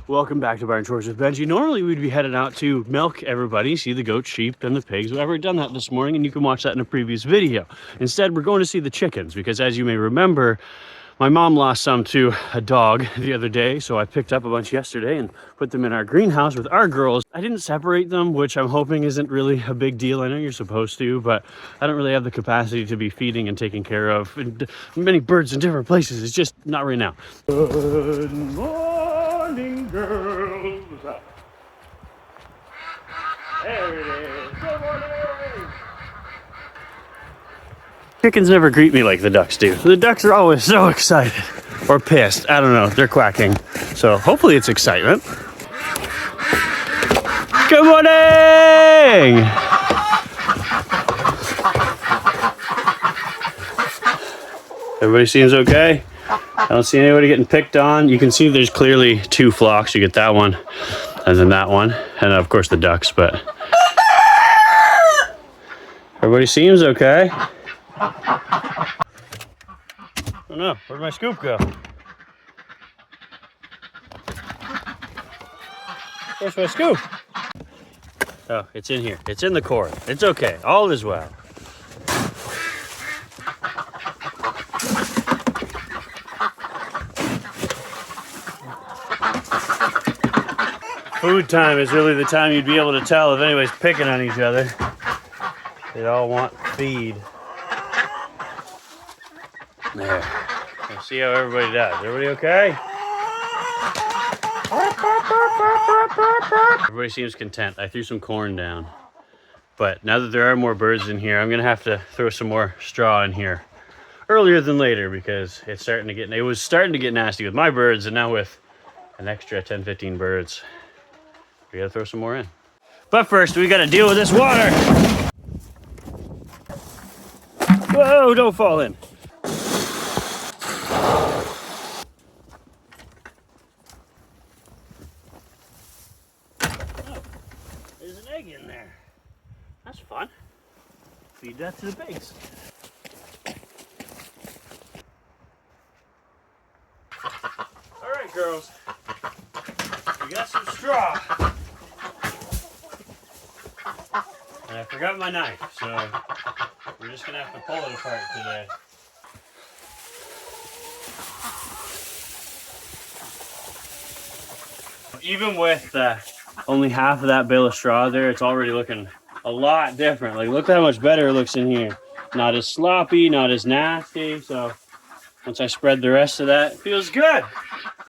Welcome back to Barn Chores with Benji. Normally we'd be heading out to milk everybody, see the goats, sheep, and the pigs. We've already done that this morning, and you can watch that in a previous video. Instead, we're going to see the chickens because, as you may remember, my mom lost some to a dog the other day, so I picked up a bunch yesterday and put them in our greenhouse with our girls. I didn't separate them, which I'm hoping isn't really a big deal. I know you're supposed to, but I don't really have the capacity to be feeding and taking care of many birds in different places. It's just not right now. Good morning, girls. There it is. Good morning. Chickens never greet me like the ducks do. The ducks are always so excited or pissed. I don't know. They're quacking. So hopefully it's excitement. Good morning. Everybody seems okay. I don't see anybody getting picked on. You can see there's clearly two flocks. You get that one and then that one. And of course the ducks, but everybody seems okay. Oh no, where'd my scoop go? Where's my scoop? Oh, it's in here. It's in the cord. It's okay. All is well. Food time is really the time you'd be able to tell if anybody's picking on each other. They all want feed. There. Let's see how everybody does. Everybody okay? Everybody seems content. I threw some corn down. But now that there are more birds in here, I'm going to have to throw some more straw in here earlier than later because it was starting to get nasty with my birds, and now with an extra 10, 15 birds, we got to throw some more in. But first, we got to deal with this water. Whoa, don't fall in. There's an egg in there. That's fun. Feed that to the pigs. All right, girls. We got some straw. And I forgot my knife, so we're just gonna have to pull it apart today. Even with only half of that bale of straw there, it's already looking a lot different. Like, look how much better it looks in here. Not as sloppy, not as nasty. So once I spread the rest of that, it feels good.